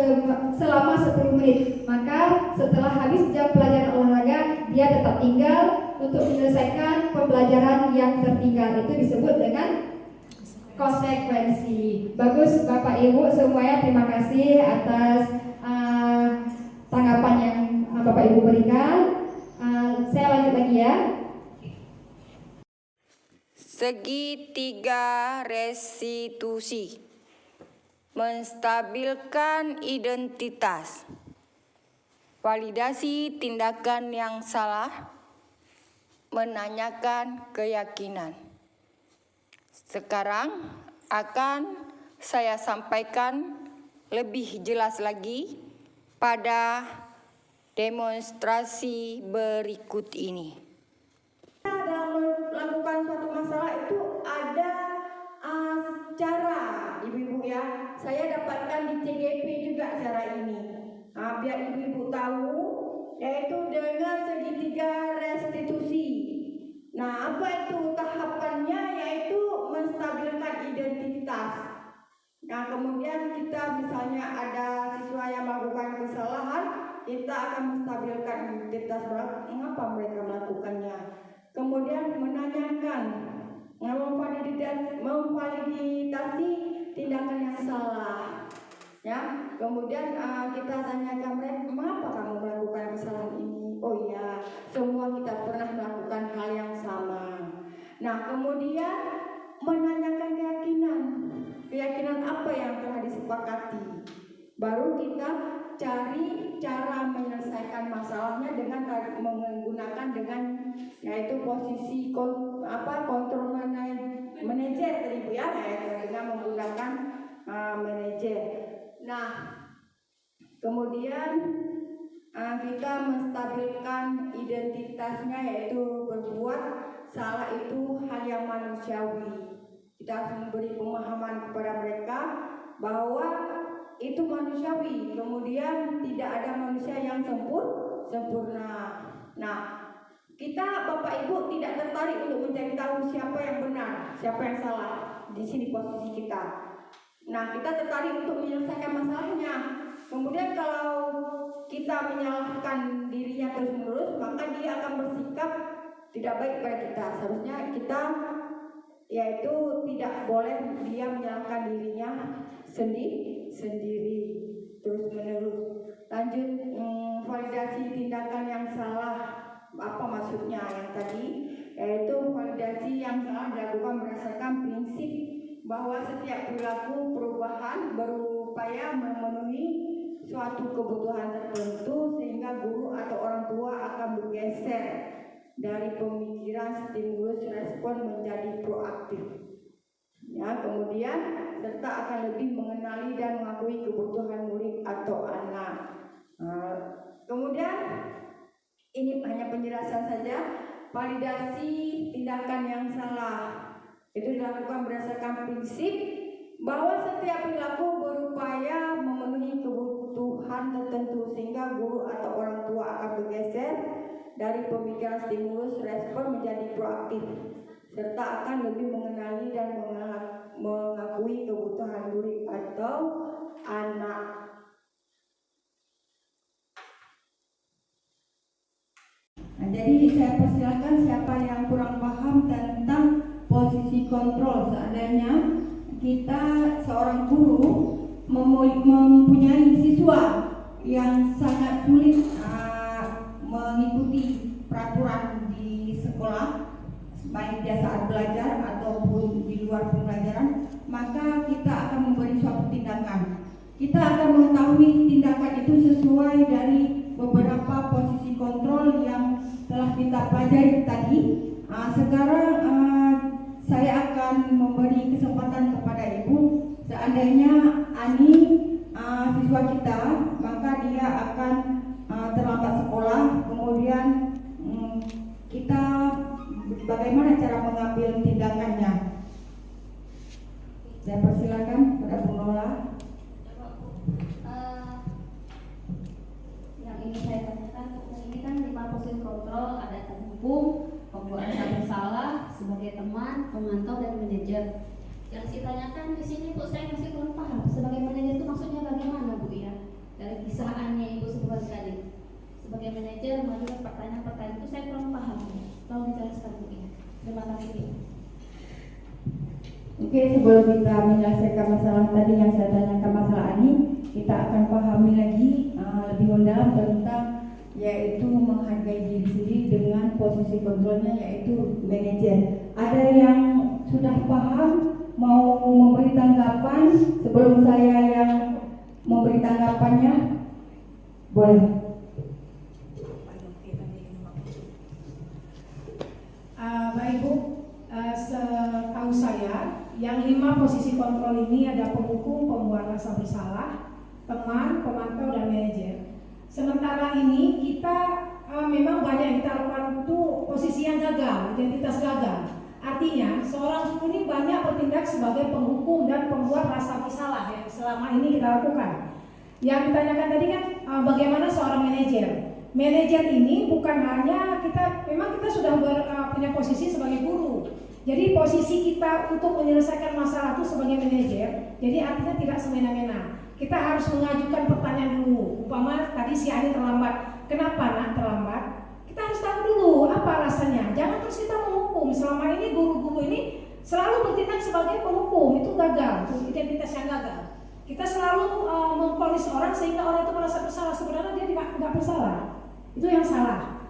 selama 10 menit. Maka setelah habis jam pelajaran olahraga, dia tetap tinggal untuk menyelesaikan pembelajaran yang tertinggal. Itu disebut dengan konsekuensi. Bagus Bapak Ibu semuanya, terima kasih atas tanggapan yang Bapak Ibu berikan. Saya lanjut lagi ya. Segitiga restitusi, menstabilkan identitas, validasi tindakan yang salah, menanyakan keyakinan. Sekarang akan saya sampaikan lebih jelas lagi pada demonstrasi berikut ini. Dalam melakukan suatu masalah itu ada cara, ibu-ibu ya. Saya dapatkan di CGP juga cara ini. Biar ibu-ibu tahu, yaitu dengan segitiga restitusi. Nah, apa itu tahapannya? Yaitu menstabilkan identitas. Nah, kemudian kita misalnya ada siswa yang melakukan kesalahan, kita akan menstabilkan identitas, mengapa mereka melakukannya. Kemudian menanyakan, memvalidasi tindakan yang salah. Ya, kemudian kita tanyakan mereka, mengapa kamu melakukan kesalahan ini? Oh iya, semua kita pernah melakukan hal yang sama. Nah, kemudian menanyakan keyakinan apa yang telah disepakati. Baru kita cari cara menyelesaikan masalahnya dengan menggunakan yaitu posisi kontrol manajer tadi Bu ya, dengan menggunakan manajer. Nah, kemudian kita menstabilkan identitasnya, yaitu berbuat salah itu hal yang manusiawi. Kita harus memberi pemahaman kepada mereka bahwa itu manusiawi. Kemudian tidak ada manusia yang sempurna. Nah, kita Bapak Ibu tidak tertarik untuk mencari tahu siapa yang benar, siapa yang salah. Di sini posisi kita. Nah, kita tertarik untuk menyelesaikan masalahnya. Kemudian kalau kita menyalahkan dirinya terus-menerus, maka dia akan bersikap tidak baik pada kita. Seharusnya kita yaitu tidak boleh dia menyalahkan dirinya sendiri terus-menerus. Lanjut, validasi tindakan yang salah. Apa maksudnya yang tadi? Yaitu validasi yang salah dilakukan berdasarkan prinsip bahwa setiap perilaku perubahan berupaya memenuhi suatu kebutuhan tertentu, sehingga guru atau orang tua akan bergeser dari pemikiran stimulus respon menjadi proaktif. Ya, kemudian serta akan lebih mengenali dan mengakui kebutuhan murid atau anak. Kemudian ini hanya penjelasan saja. validasi tindakan yang salah. Itu dilakukan berdasarkan prinsip bahwa setiap perilaku berupaya memenuhi kebutuhan tertentu, sehingga guru atau orang tua akan bergeser dari pemikiran stimulus respon menjadi proaktif, serta akan lebih mengenali dan mengakui kebutuhan murid atau anak. Nah, jadi saya persilakan siapa yang kurang paham tentang posisi kontrol. Seandainya kita seorang guru mempunyai siswa yang sangat sulit mengikuti peraturan di sekolah, baik dia saat belajar ataupun di luar pembelajaran, maka kita akan memberi suatu tindakan. Kita akan mengetahui tindakan itu sesuai dari beberapa posisi kontrol yang telah kita pelajari tadi. Sekarang saya akan memberi kesempatan kepada Ibu. Seandainya Ani siswa kita, maka dia akan terlambat sekolah. Kemudian kita bagaimana cara mengambil tindakannya? Saya persilakan kepada Bu Nola. Yang ini saya tanyakan, ini kan 5 posisi kontrol, ada penghukum, pembuat rasa bersalah, sebagai teman, pemantau, dan manajer. Yang saya tanyakan di sini Bu, saya masih kurang paham. Sebagai manajer itu maksudnya bagaimana Bu ya? Dari kisahannya Ibu sebutkan tadi. Sebagai manajer mengajukan pertanyaan-pertanyaan itu saya kurang paham. Tolong dijelaskan Bu ya. Terima kasih. Oke, sebelum kita menyelesaikan masalah tadi yang saya tanyakan masalah Ani, kita akan pahami lagi lebih mendalam tentang yaitu menghargai diri sendiri dengan posisi kontrolnya yaitu manajer. Ada yang sudah paham mau memberi tanggapan sebelum saya yang memberi tanggapannya? Boleh. Baik Bu, setahu saya yang 5 posisi kontrol ini ada penghukum, pembuat rasa bersalah, teman, pemantau, dan manajer. Sementara ini kita memang banyak yang kita lakukan itu posisi yang gagal, identitas gagal. Artinya seorang guru ini banyak bertindak sebagai penghukum dan pembuat rasa bersalah yang selama ini kita lakukan. Yang ditanyakan tadi kan bagaimana seorang manajer. Manajer ini bukan hanya memang kita sudah punya posisi sebagai guru. Jadi posisi kita untuk menyelesaikan masalah itu sebagai manajer, jadi artinya tidak semena-mena. Kita harus mengajukan pertanyaan dulu. Umpama tadi si Ani terlambat, kenapa nak terlambat? Kita harus tahu dulu apa alasannya. Jangan terus kita menghukum. Selama ini guru-guru ini selalu bertindak sebagai penghukum, itu gagal, itu identitas yang gagal. Kita selalu memvonis orang sehingga orang itu merasa bersalah, sebenarnya dia tidak bersalah. Itu yang salah.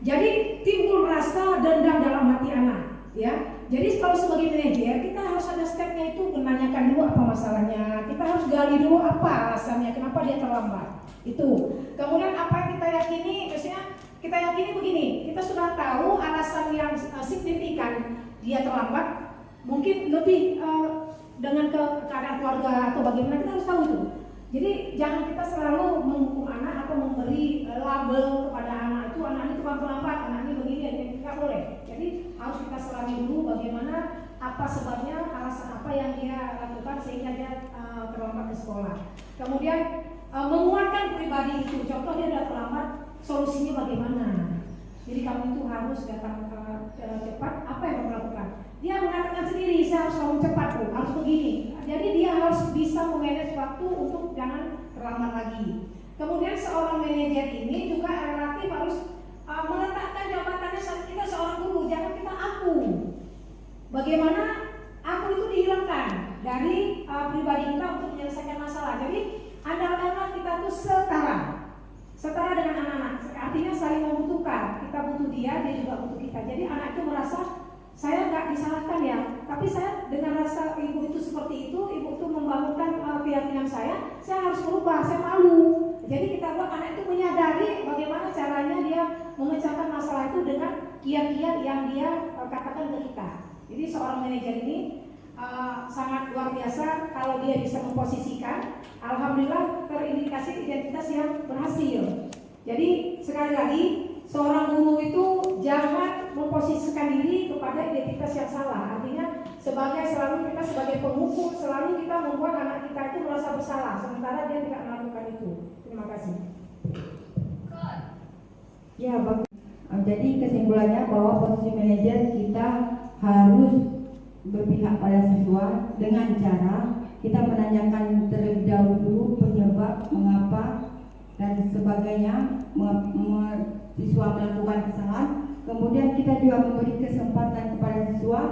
Jadi timbul rasa dendam dalam hati anak, ya. Jadi kalau sebagai manajer kita harus ada stepnya itu menanyakan dulu apa masalahnya. Kita harus gali dulu apa alasannya, kenapa dia terlambat. Itu. Kemudian apa yang kita yakini, maksudnya kita yakini begini, kita sudah tahu alasan yang signifikan dia terlambat, mungkin lebih dengan keadaan keluarga atau bagaimana, kita harus tahu itu. Jadi jangan kita selalu menghukum anak atau memberi label kepada anak itu tukang terlambat, anak ini begini, tidak boleh. Jadi harus kita selami dulu bagaimana, apa sebabnya, alasan apa yang dia lakukan sehingga dia terlambat ke sekolah. Kemudian menguatkan pribadi itu, contoh dia sudah terlambat, solusinya bagaimana. Jadi kamu itu harus datang cepat, apa yang kamu lakukan? Dia mengatakan sendiri, saya harus bangun cepat tuh, harus begini. Jadi dia harus bisa memanage waktu untuk jangan terlambat lagi. Kemudian seorang manajer ini juga relatif harus meletakkan jabatannya saat kita seorang guru, jangan kita aku. Bagaimana aku itu dihilangkan dari pribadi kita untuk menyelesaikan masalah. Jadi andalkanlah kita tuh setara dengan anak-anak. Artinya saling membutuhkan. Kita butuh dia juga butuh kita. Jadi anak itu merasa saya nggak disalahkan ya, tapi saya dengan rasa ibu itu seperti itu, ibu itu membangunkan keyakinan saya harus berubah, saya malu. Jadi kita buat anak itu menyadari bagaimana caranya dia memecahkan masalah itu dengan kiat-kiat yang dia katakan ke kita. Jadi seorang manajer ini sangat luar biasa kalau dia bisa memposisikan. Alhamdulillah terindikasi identitas yang berhasil. Jadi sekali lagi seorang guru itu jangan memposisikan diri kepada identitas yang salah. Artinya kita sebagai penghukum selalu kita membuat anak kita itu merasa bersalah, sementara dia tidak melakukan itu. Terima kasih. Ya, bagus. Jadi kesimpulannya bahwa posisi manajer kita harus berpihak pada siswa dengan cara kita menanyakan terlebih dahulu penyebab mengapa dan sebagainya siswa melakukan kesalahan. Kemudian kita juga memberi kesempatan kepada siswa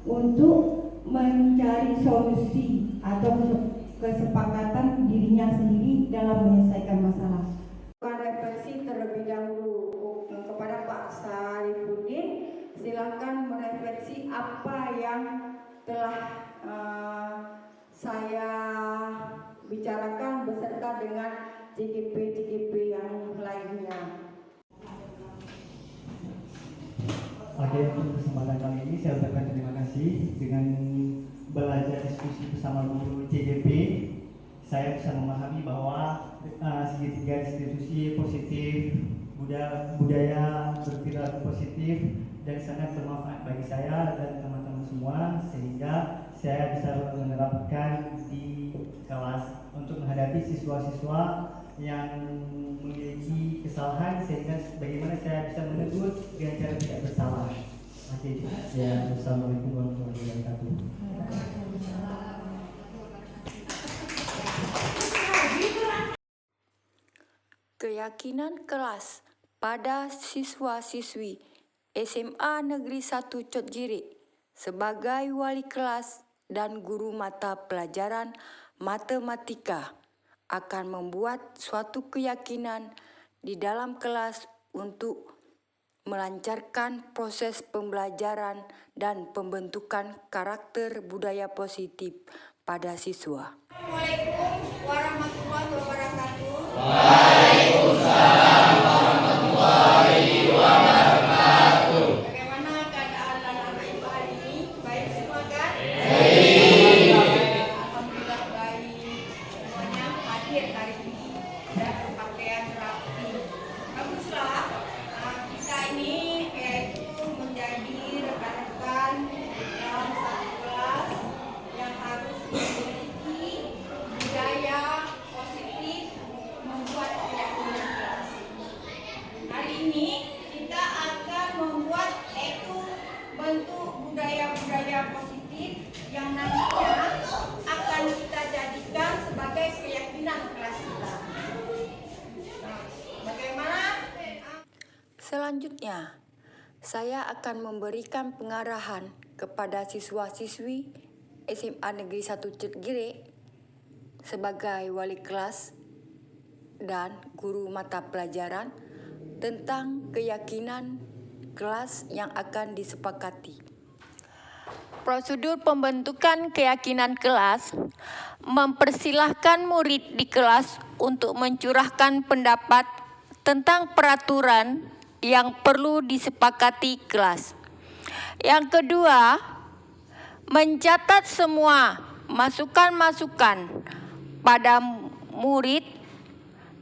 untuk mencari solusi atau kesepakatan dirinya sendiri dalam menyelesaikan masalah. Refleksi terlebih dahulu kepada Pak Sarifudin, silakan merefleksi apa yang telah saya bicarakan beserta dengan CGP yang lainnya. Oke, untuk kesempatan kali ini saya ucapkan terima kasih. Dengan belajar diskusi bersama guru CGP, saya bisa memahami bahwa segitiga institusi positif, budaya berperilaku positif dan sangat bermanfaat bagi saya dan teman-teman semua, sehingga saya bisa menerapkan di kelas untuk menghadapi siswa-siswa yang memiliki kesalahan, sehingga bagaimana saya bisa menegur dengan cara tidak bersalah. Oke, ya, assalamualaikum warahmatullahi wabarakatuh. Keyakinan kelas pada siswa-siswi SMA Negeri 1 Cotgiri sebagai wali kelas dan guru mata pelajaran matematika akan membuat suatu keyakinan di dalam kelas untuk melancarkan proses pembelajaran dan pembentukan karakter budaya positif pada siswa. Assalamualaikum warahmatullahi wabarakatuh. Waalaikumsalam warahmatullahi wabarakatuh. Bagaimana keadaan anak-anak ibu hari ini? Baik semua kan? Alhamdulillah baik. Semuanya hadir hari ini dan berpakaian rapi. Baguslah. Kita ini yaitu menjadi rekan-rekan dalam satu kelas yang harus memiliki budaya positif membuat keyakinan kelas. Hari ini kita akan membuat bentuk budaya-budaya positif yang nantinya akan kita jadikan sebagai keyakinan kelas kita. Nah, bagaimana? Selanjutnya, saya akan memberikan pengarahan kepada siswa-siswi SMA Negeri 1 Cotgiri sebagai wali kelas dan guru mata pelajaran tentang keyakinan kelas yang akan disepakati. Prosedur pembentukan keyakinan kelas mempersilahkan murid di kelas untuk mencurahkan pendapat tentang peraturan yang perlu disepakati kelas. Yang kedua, mencatat semua masukan-masukan pada murid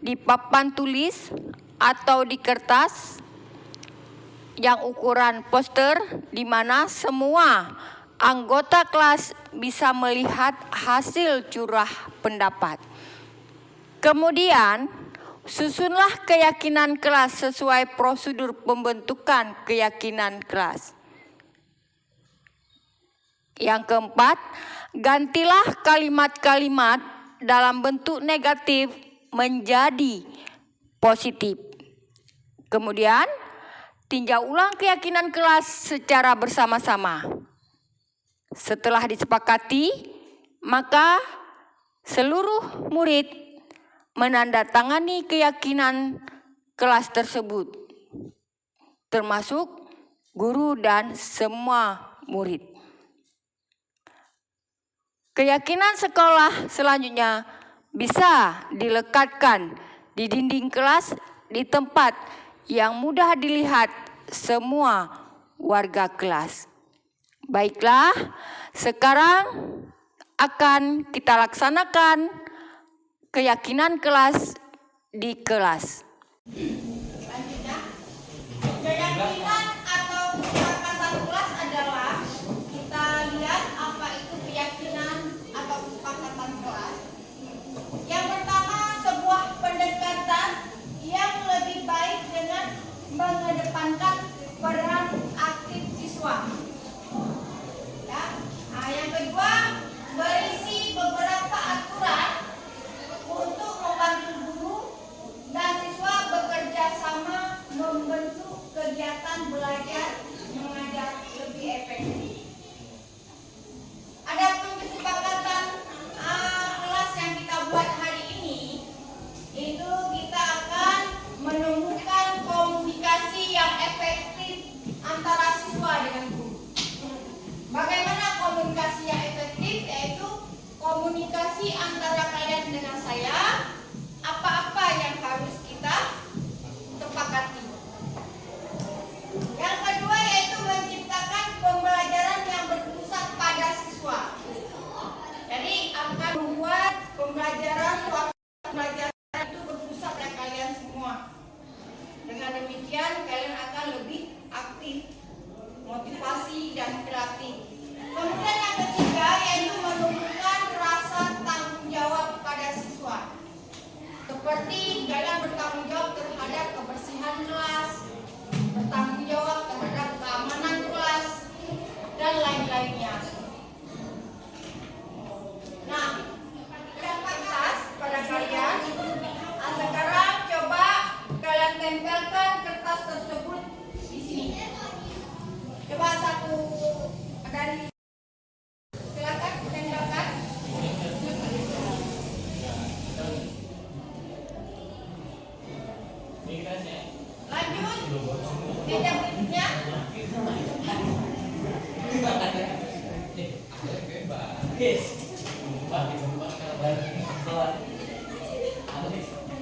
di papan tulis atau di kertas yang ukuran poster, di mana semua anggota kelas bisa melihat hasil curah pendapat. Kemudian, susunlah keyakinan kelas sesuai prosedur pembentukan keyakinan kelas. Yang keempat, gantilah kalimat-kalimat dalam bentuk negatif menjadi positif. Kemudian, tinjau ulang keyakinan kelas secara bersama-sama. Setelah disepakati, maka seluruh murid menandatangani keyakinan kelas tersebut, termasuk guru dan semua murid. Keyakinan sekolah selanjutnya bisa dilekatkan di dinding kelas di tempat yang mudah dilihat semua warga kelas. Baiklah, sekarang akan kita laksanakan keyakinan kelas di kelas. Selanjutnya, keyakinan atau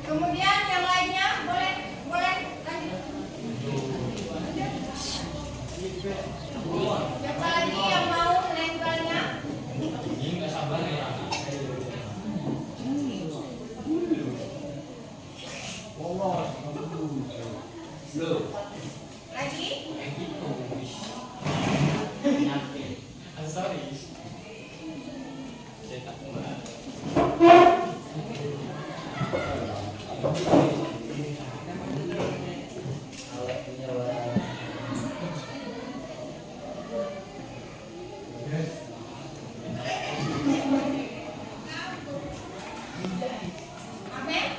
Kemudian yang lainnya boleh lanjut. Siapa lagi yang mau nempelnya? Lagi? Amin.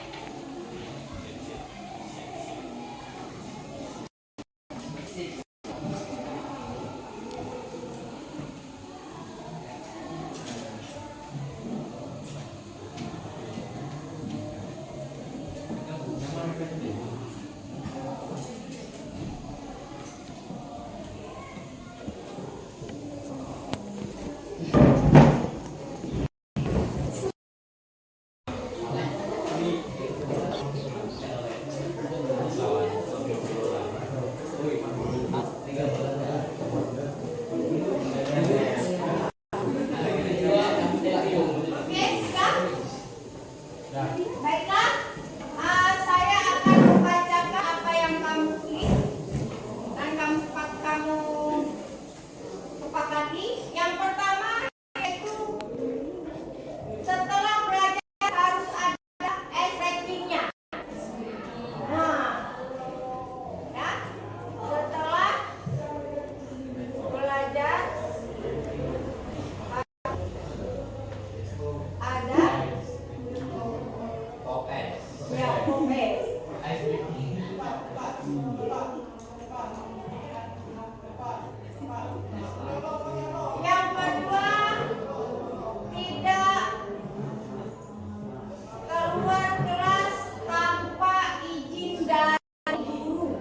Oke, sudah? Baiklah, saya akan membacakan apa yang kamu tulis dan kamu sepakati. Yang pertama yaitu setelah belajar harus ada efektifnya. Nah, ya, setelah belajar ada ya progres. Yang kedua, tidak keluar kelas tanpa izin dari guru.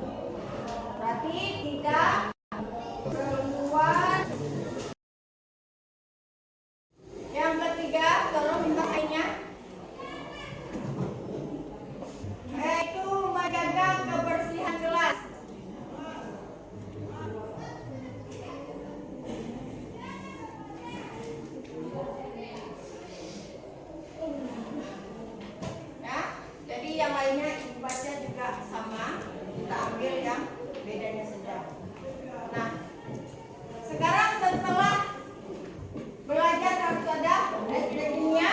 Berarti tidak keluar. Yang ketiga, tolong minta lainnya, yaitu menjaga kebersihan kelas. Ya, jadi yang lainnya baca juga sama, kita ambil yang bedanya saja. Nah, sekarang setelah belajar harus ada SDG-nya.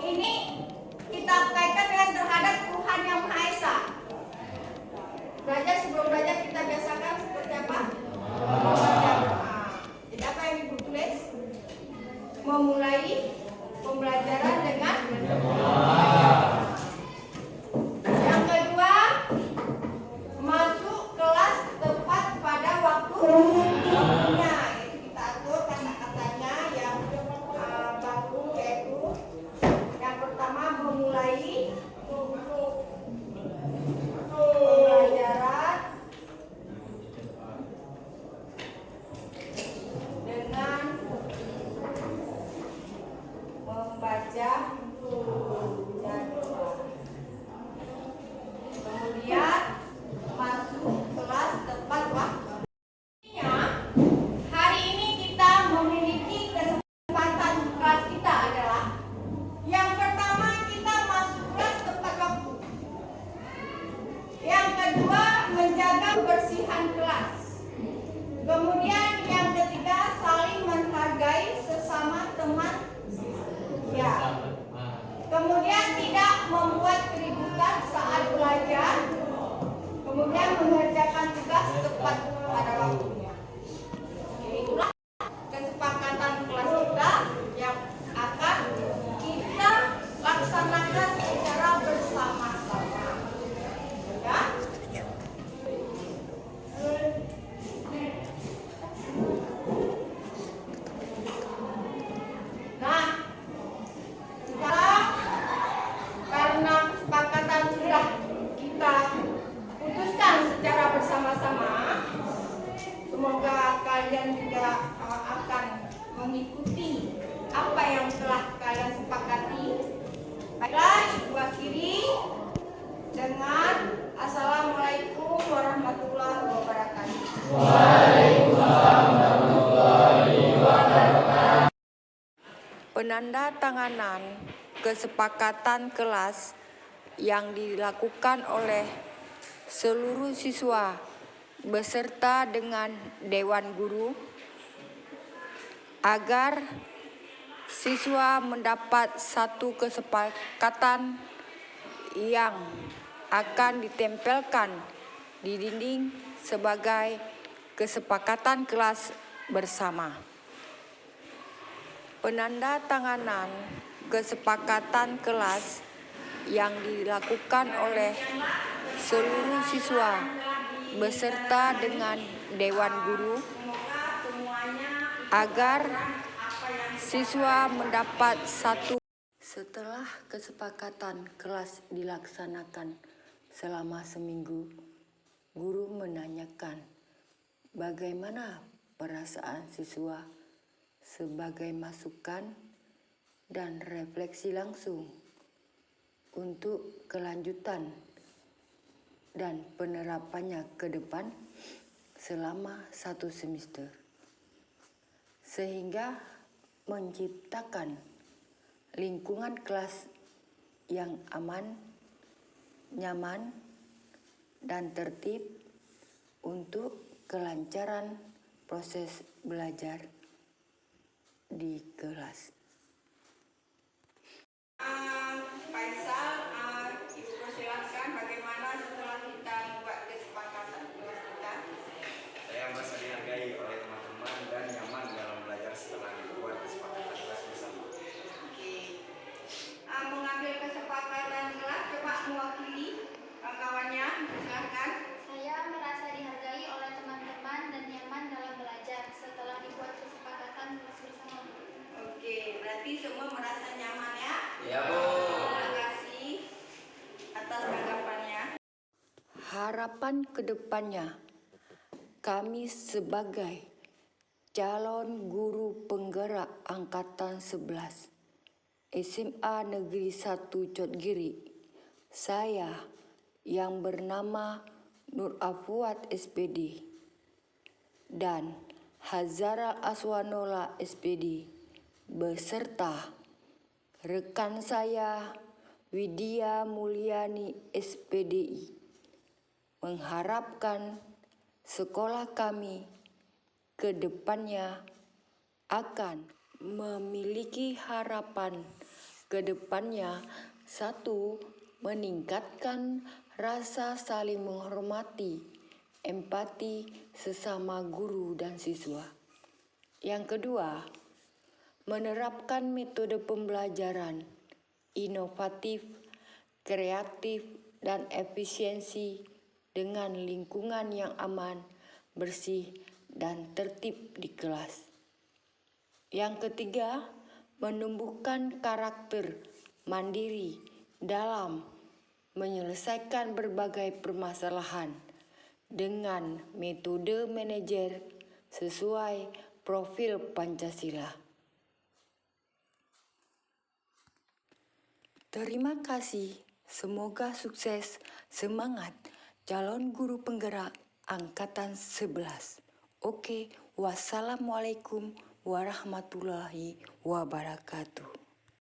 Ini kita kaitkan dengan terhadap Tuhan Yang Maha Esa. Belajar sebelum belajar kita biasakan seperti apa? Jadi apa yang Ibu tulis? Memulai pembelajaran dengan yang kedua, masuk kelas tepat pada waktunya. Itu kita atur kata-katanya yang baku, yaitu yang pertama memulai pembelajaran dengan membaca jadwal. Kemudian masuk kelas tepat waktunya. Hari ini kita memiliki kesempatan kelas kita adalah yang pertama kita masuk kelas tepat waktu. Yang kedua menjaga kebersihan kelas. Kemudian yang ketiga saling menghargai sesama teman. Ya. Kemudian tidak membuat keributan saat belajar. Kemudian mengerjakan tugas tepat pada waktunya. Itulah kesepakatan kelas kita yang akan kita laksanakan secara bersama-sama. Ya. Nah, sekarang karena kesepakatan sudah kita putuskan secara bersama-sama, Penandatanganan kesepakatan kelas yang dilakukan oleh seluruh siswa beserta dengan Dewan Guru agar siswa mendapat satu kesepakatan yang akan ditempelkan di dinding sebagai kesepakatan kelas bersama. Penandatanganan kesepakatan kelas yang dilakukan oleh seluruh siswa beserta dengan Dewan Guru agar siswa mendapat satu. Setelah kesepakatan kelas dilaksanakan selama seminggu, guru menanyakan bagaimana perasaan siswa sebagai masukan dan refleksi langsung untuk kelanjutan dan penerapannya ke depan selama 1 semester, sehingga menciptakan lingkungan kelas yang aman, nyaman, dan tertib untuk kelancaran proses belajar di kelas. Faisal, Ibu persilakan bagaimana setelah kita membuat kesepakatan kelas kita. Saya merasa dihargai oleh teman-teman dan nyaman dalam belajar setelah membuat kesepakatan kelas bersama. Oke. Mengambil kesepakatan kelas, coba mewakili kawan-kawannya, silakan. Saya merasa dihargai oleh teman-teman dan nyaman dalam belajar setelah dibuat kesepakatan kelas bersama. Oke, berarti semua merasa nyaman ya? Iya, Bu. Terima kasih atas tanggapannya. Harapan kedepannya, kami sebagai calon guru penggerak Angkatan 11 SMA Negeri 1 Cotgiri, saya yang bernama Nur Afwat SPD dan Hazara Aswanola SPD beserta rekan saya Widya Mulyani SPDI mengharapkan sekolah kami ke depannya akan memiliki harapan ke depannya. 1. Meningkatkan rasa saling menghormati, empati sesama guru dan siswa. Yang kedua, menerapkan metode pembelajaran inovatif, kreatif, dan efisiensi dengan lingkungan yang aman, bersih, dan tertib di kelas. Yang ketiga, menumbuhkan karakter mandiri dalam menyelesaikan berbagai permasalahan dengan metode manajer sesuai profil Pancasila. Terima kasih, semoga sukses, semangat calon guru penggerak Angkatan 11. Oke, wassalamualaikum warahmatullahi wabarakatuh.